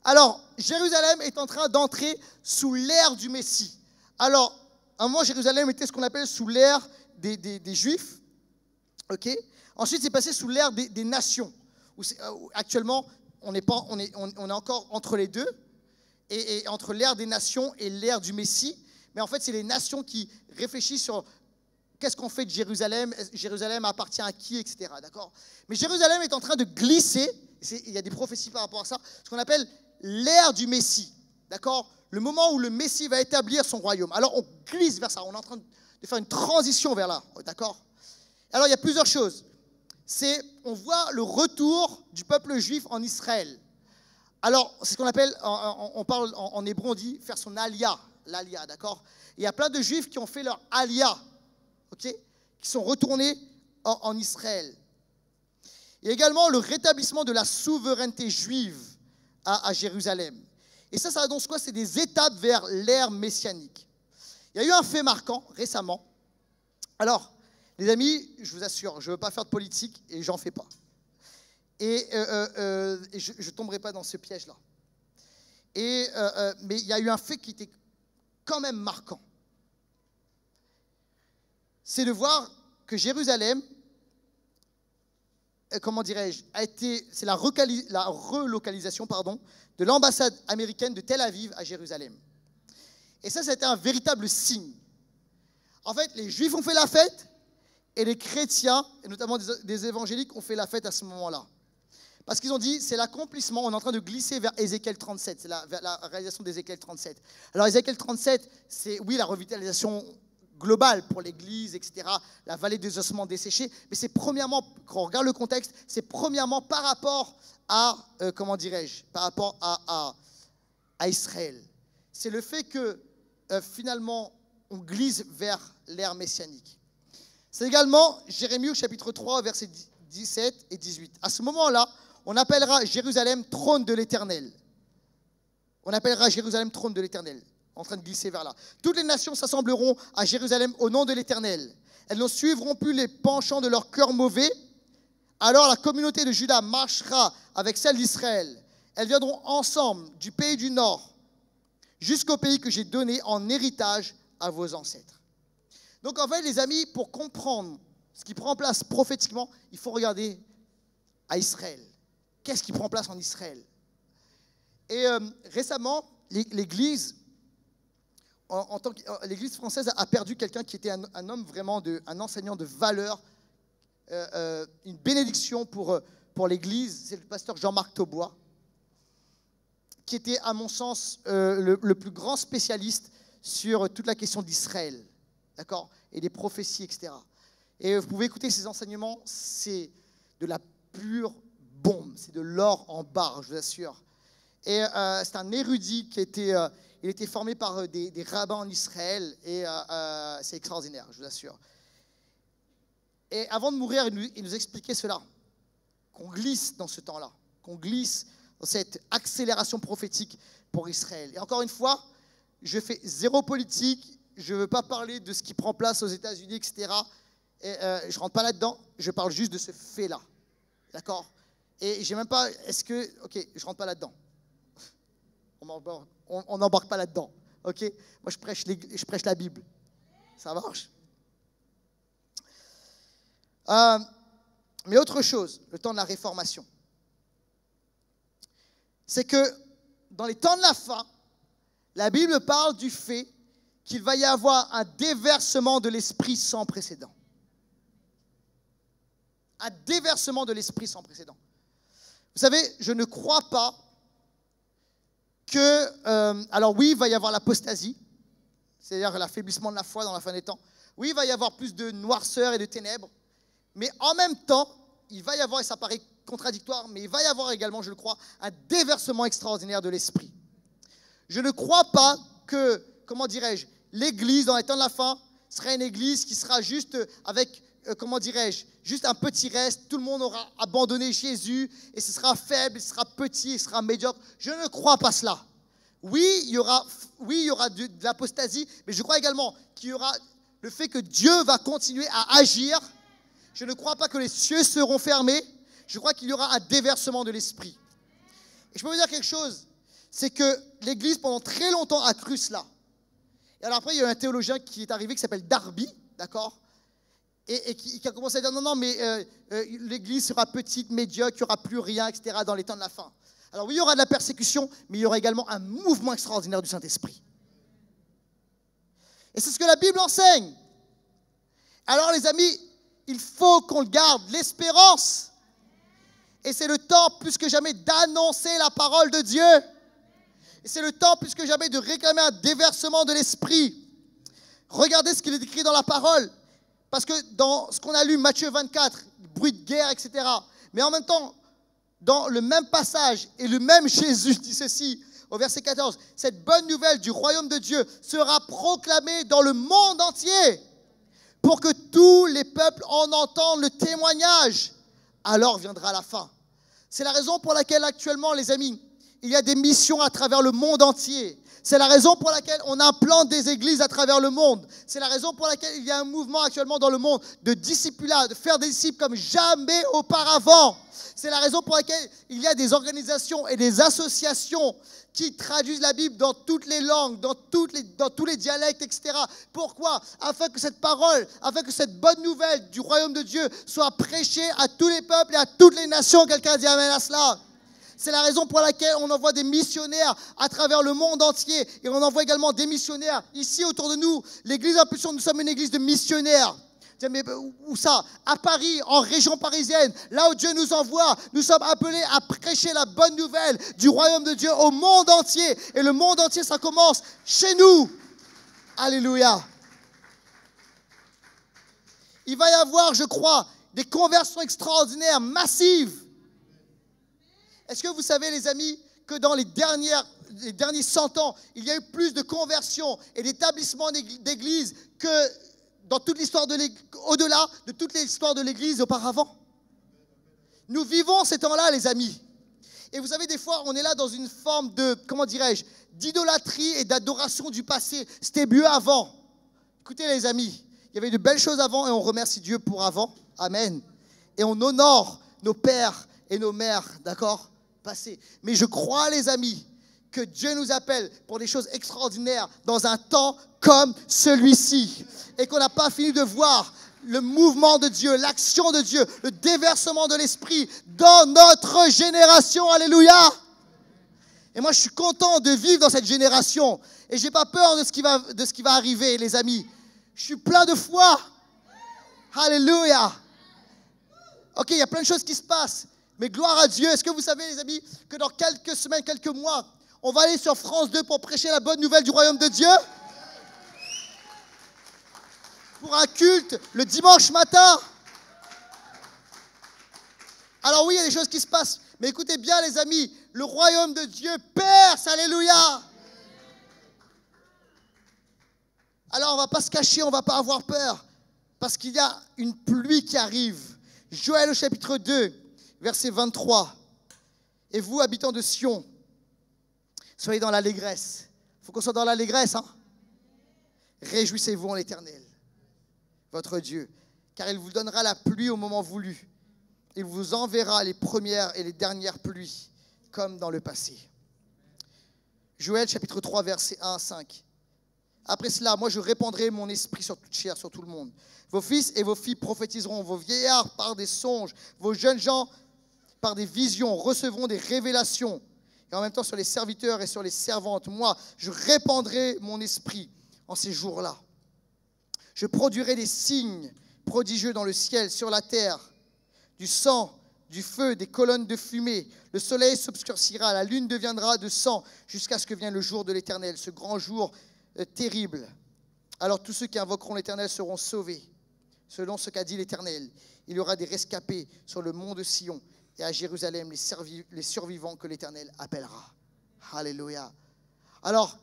Alors, Jérusalem est en train d'entrer sous l'ère du Messie. Alors, à un moment, Jérusalem était ce qu'on appelle sous l'ère des Juifs. Okay. Ensuite, c'est passé sous l'ère des nations. Où actuellement, on est encore entre les deux, et entre l'ère des nations et l'ère du Messie. Mais en fait, c'est les nations qui réfléchissent sur qu'est-ce qu'on fait de Jérusalem, Jérusalem appartient à qui, etc. D'accord? Mais Jérusalem est en train de glisser, il y a des prophéties par rapport à ça, ce qu'on appelle l'ère du Messie, d'accord? Le moment où le Messie va établir son royaume. Alors, on glisse vers ça. On est en train de faire une transition vers là, d'accord? Alors, il y a plusieurs choses. On voit le retour du peuple juif en Israël. Alors, c'est ce qu'on appelle, on parle en hébreu, on dit faire son alia, l'alia, d'accord? Il y a plein de juifs qui ont fait leur alia, ok? Qui sont retournés en Israël. et également le rétablissement de la souveraineté juive à Jérusalem. Et ça annonce quoi? C'est des étapes vers l'ère messianique. Il y a eu un fait marquant récemment. Alors, les amis, je vous assure, je ne veux pas faire de politique et j'en fais pas. Et je ne tomberai pas dans ce piège-là. Mais il y a eu un fait qui était quand même marquant. C'est de voir que Jérusalem, comment dirais-je, c'est la relocalisation, de l'ambassade américaine de Tel Aviv à Jérusalem. Et ça a été un véritable signe. En fait, les Juifs ont fait la fête et les chrétiens, et notamment des évangéliques, ont fait la fête à ce moment-là. Parce qu'ils ont dit, c'est l'accomplissement, on est en train de glisser vers Ézéchiel 37, c'est vers la réalisation d'Ézéchiel 37. Alors Ézéchiel 37, c'est, oui, la revitalisation globale pour l'Église, etc., la vallée des ossements desséchés, mais c'est premièrement, quand on regarde le contexte, c'est premièrement par rapport à, par rapport à Israël. C'est le fait que, finalement, on glisse vers l'ère messianique. C'est également Jérémie au chapitre 3, versets 17 et 18. À ce moment-là, on appellera Jérusalem trône de l'Éternel. On appellera Jérusalem trône de l'Éternel. En train de glisser vers là. Toutes les nations s'assembleront à Jérusalem au nom de l'Éternel. Elles ne suivront plus les penchants de leur cœur mauvais. Alors la communauté de Juda marchera avec celle d'Israël. Elles viendront ensemble du pays du Nord jusqu'au pays que j'ai donné en héritage à vos ancêtres. Donc en fait, les amis, pour comprendre ce qui prend place prophétiquement, il faut regarder à Israël. Qu'est-ce qui prend place en Israël? Et récemment, l'Église, l'Église française a perdu quelqu'un qui était un homme vraiment, un enseignant de valeur, une bénédiction pour l'Église. C'est le pasteur Jean-Marc Taubois, qui était, à mon sens, le plus grand spécialiste sur toute la question d'Israël, d'accord, et des prophéties, etc. Et vous pouvez écouter ses enseignements, c'est de la pure bombe, c'est de l'or en barre, je vous assure. Et c'est un érudit qui il était formé par des rabbins en Israël, et c'est extraordinaire, je vous assure. Et avant de mourir, il nous expliquait cela, qu'on glisse dans ce temps-là, qu'on glisse dans cette accélération prophétique pour Israël. Et encore une fois, je fais zéro politique, je ne veux pas parler de ce qui prend place aux États-Unis, etc. Et, je ne rentre pas là-dedans, je parle juste de ce fait-là. D'accord? Et j'ai même pas, ok, je ne rentre pas là-dedans. On n'embarque pas là-dedans. Ok? Moi, je prêche la Bible. Ça marche? Mais autre chose, le temps de la Réformation, c'est que dans les temps de la fin, la Bible parle du fait qu'il va y avoir un déversement de l'esprit sans précédent. Un déversement de l'esprit sans précédent. Vous savez, je ne crois pas que... alors oui, il va y avoir l'apostasie, c'est-à-dire l'affaiblissement de la foi dans la fin des temps. Oui, il va y avoir plus de noirceur et de ténèbres. Mais en même temps, il va y avoir, et ça paraît contradictoire, mais il va y avoir également, je le crois, un déversement extraordinaire de l'esprit. Je ne crois pas que, comment dirais-je, l'Église, dans les temps de la fin, sera une Église qui sera juste avec, comment dirais-je, juste un petit reste. Tout le monde aura abandonné Jésus et ce sera faible, ce sera petit, ce sera médiocre. Je ne crois pas cela. Oui, il y aura de l'apostasie, mais je crois également qu'il y aura le fait que Dieu va continuer à agir. Je ne crois pas que les cieux seront fermés. Je crois qu'il y aura un déversement de l'esprit. Et je peux vous dire quelque chose, c'est que l'Église, pendant très longtemps, a cru cela. Et alors après, il y a un théologien qui est arrivé qui s'appelle Darby, d'accord, et qui a commencé à dire non, mais l'Église sera petite, médiocre, il n'y aura plus rien, etc., dans les temps de la fin. Alors oui, il y aura de la persécution, mais il y aura également un mouvement extraordinaire du Saint-Esprit. Et c'est ce que la Bible enseigne. Alors les amis, il faut qu'on garde l'espérance. Et c'est le temps plus que jamais d'annoncer la parole de Dieu. Et c'est le temps plus que jamais de réclamer un déversement de l'esprit. Regardez ce qu'il est écrit dans la parole. Parce que dans ce qu'on a lu, Matthieu 24, bruit de guerre, etc. Mais en même temps, dans le même passage, et le même Jésus dit ceci, au verset 14, cette bonne nouvelle du royaume de Dieu sera proclamée dans le monde entier pour que tous les peuples en entendent le témoignage. alors viendra la fin. C'est la raison pour laquelle actuellement, les amis, il y a des missions à travers le monde entier. C'est la raison pour laquelle on implante des églises à travers le monde. C'est la raison pour laquelle il y a un mouvement actuellement dans le monde de discipulat, de faire des disciples comme jamais auparavant. C'est la raison pour laquelle il y a des organisations et des associations qui traduisent la Bible dans toutes les langues, dans tous les dialectes, etc. Pourquoi? Afin que cette parole, afin que cette bonne nouvelle du royaume de Dieu soit prêchée à tous les peuples et à toutes les nations. Quelqu'un dit amen à cela. C'est la raison pour laquelle on envoie des missionnaires à travers le monde entier. Et on envoie également des missionnaires ici autour de nous. L'église Impulsion, nous sommes une église de missionnaires. Mais où ça? À Paris, en région parisienne, là où Dieu nous envoie, nous sommes appelés à prêcher la bonne nouvelle du royaume de Dieu au monde entier. Et le monde entier, ça commence chez nous. Alléluia. Il va y avoir, je crois, des conversions extraordinaires, massives. Est-ce que vous savez, les amis, que dans les derniers 100 ans, il y a eu plus de conversions et d'établissements d'églises que dans toute l'histoire de l'Église, au-delà de toute l'histoire de l'Église auparavant? Nous vivons ces temps-là, les amis. Et vous savez, des fois, on est là dans une forme de, comment dirais-je, d'idolâtrie et d'adoration du passé. C'était mieux avant. Écoutez, les amis, il y avait de belles choses avant et on remercie Dieu pour avant. Amen. Et on honore nos pères et nos mères, d'accord, passés. Mais je crois, les amis, que Dieu nous appelle pour des choses extraordinaires dans un temps comme celui-ci. Et qu'on n'a pas fini de voir le mouvement de Dieu, l'action de Dieu, le déversement de l'Esprit dans notre génération. Alléluia! Et moi, je suis content de vivre dans cette génération. Et je n'ai pas peur de ce qui va arriver, les amis. Je suis plein de foi. Alléluia! Ok, il y a plein de choses qui se passent. Mais gloire à Dieu. Est-ce que vous savez, les amis, que dans quelques semaines, quelques mois, on va aller sur France 2 pour prêcher la bonne nouvelle du royaume de Dieu? Pour un culte le dimanche matin. Alors oui, il y a des choses qui se passent. Mais écoutez bien, les amis, le royaume de Dieu perce. Alléluia. Alors on ne va pas se cacher, on ne va pas avoir peur. Parce qu'il y a une pluie qui arrive. Joël au chapitre 2, verset 23. Et vous, habitants de Sion, soyez dans l'allégresse. Il faut qu'on soit dans l'allégresse, hein? Réjouissez-vous en l'Éternel, votre Dieu, car il vous donnera la pluie au moment voulu. Il vous enverra les premières et les dernières pluies, comme dans le passé. Joël, chapitre 3, verset 1 à 5. Après cela, moi je répandrai mon esprit sur toute chair, sur tout le monde. Vos fils et vos filles prophétiseront, vos vieillards par des songes, vos jeunes gens par des visions recevront des révélations. Et en même temps sur les serviteurs et sur les servantes, moi je répandrai mon esprit en ces jours-là. Je produirai des signes prodigieux dans le ciel, sur la terre, du sang, du feu, des colonnes de fumée. Le soleil s'obscurcira, la lune deviendra de sang, jusqu'à ce que vienne le jour de l'Éternel, ce grand jour terrible. Alors tous ceux qui invoqueront l'Éternel seront sauvés, selon ce qu'a dit l'Éternel. Il y aura des rescapés sur le mont de Sion et à Jérusalem, les survivants que l'Éternel appellera. Alléluia. Alors,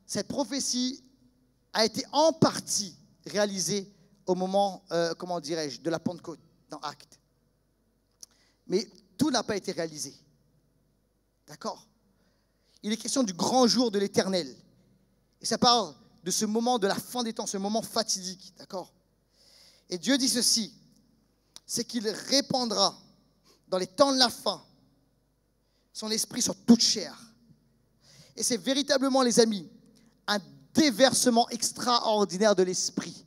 cette prophétie a été en partie réalisée au moment, de la Pentecôte, dans Actes. Mais tout n'a pas été réalisé. D'accord? Il est question du grand jour de l'Éternel. Et ça parle de ce moment de la fin des temps, ce moment fatidique. D'accord? Et Dieu dit ceci, c'est qu'il répandra dans les temps de la fin son esprit sur toute chair. Et c'est véritablement, les amis, un déversement extraordinaire de l'esprit,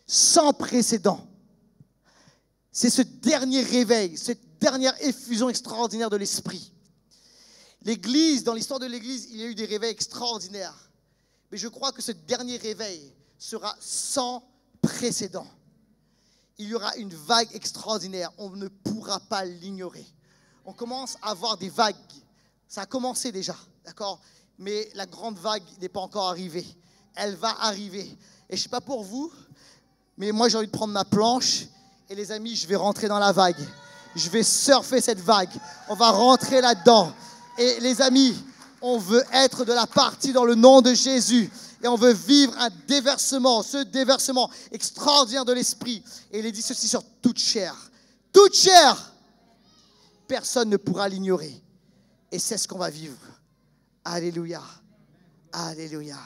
sans précédent. C'est ce dernier réveil, cette dernière effusion extraordinaire de l'esprit. L'Église, dans l'histoire de l'Église, il y a eu des réveils extraordinaires. Mais je crois que ce dernier réveil sera sans précédent. Il y aura une vague extraordinaire. On ne pourra pas l'ignorer. On commence à avoir des vagues. Ça a commencé déjà, d'accord? Mais la grande vague n'est pas encore arrivée. Elle va arriver. Et je ne sais pas pour vous, mais moi j'ai envie de prendre ma planche. Et les amis, je vais rentrer dans la vague. Je vais surfer cette vague. On va rentrer là-dedans. Et les amis, on veut être de la partie dans le nom de Jésus. Et on veut vivre un déversement, ce déversement extraordinaire de l'esprit. Et il est dit ceci sur toute chair. Toute chair. personne ne pourra l'ignorer. Et c'est ce qu'on va vivre. Alléluia. Alléluia.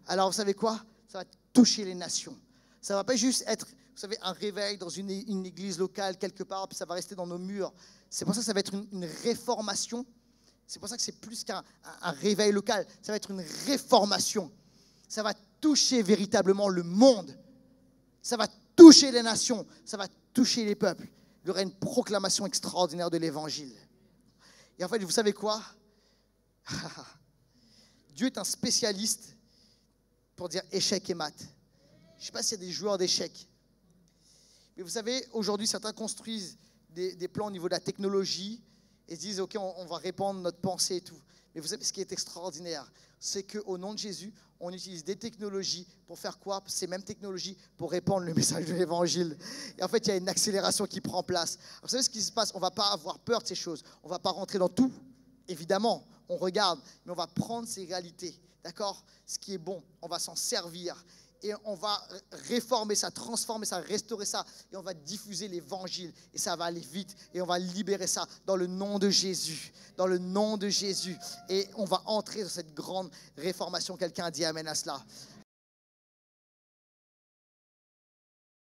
Alors, vous savez quoi? Ça va toucher les nations. Ça ne va pas juste être, vous savez, un réveil dans une église locale quelque part, puis ça va rester dans nos murs. C'est pour ça que ça va être une réformation. C'est pour ça que c'est plus qu'un réveil local. Ça va être une réformation. Ça va toucher véritablement le monde. Ça va toucher les nations. Ça va toucher les peuples. Il y aura une proclamation extraordinaire de l'évangile. Et en fait, vous savez quoi? Dieu est un spécialiste pour dire échec et maths. Je ne sais pas s'il y a des joueurs d'échecs. Mais vous savez, aujourd'hui, certains construisent des plans au niveau de la technologie et se disent, OK, on va répandre notre pensée et tout. Mais vous savez, ce qui est extraordinaire, c'est qu'au nom de Jésus, on utilise des technologies pour faire quoi? Ces mêmes technologies pour répandre le message de l'Évangile. Et en fait, il y a une accélération qui prend place. Alors, vous savez ce qui se passe? On ne va pas avoir peur de ces choses. On ne va pas rentrer dans tout. Évidemment, on regarde, mais on va prendre ces réalités. D'accord? Ce qui est bon, on va s'en servir. Et on va réformer ça, transformer ça, restaurer ça. Et on va diffuser l'évangile. Et ça va aller vite. Et on va libérer ça dans le nom de Jésus. Dans le nom de Jésus. Et on va entrer dans cette grande réformation. Quelqu'un a dit amen à cela.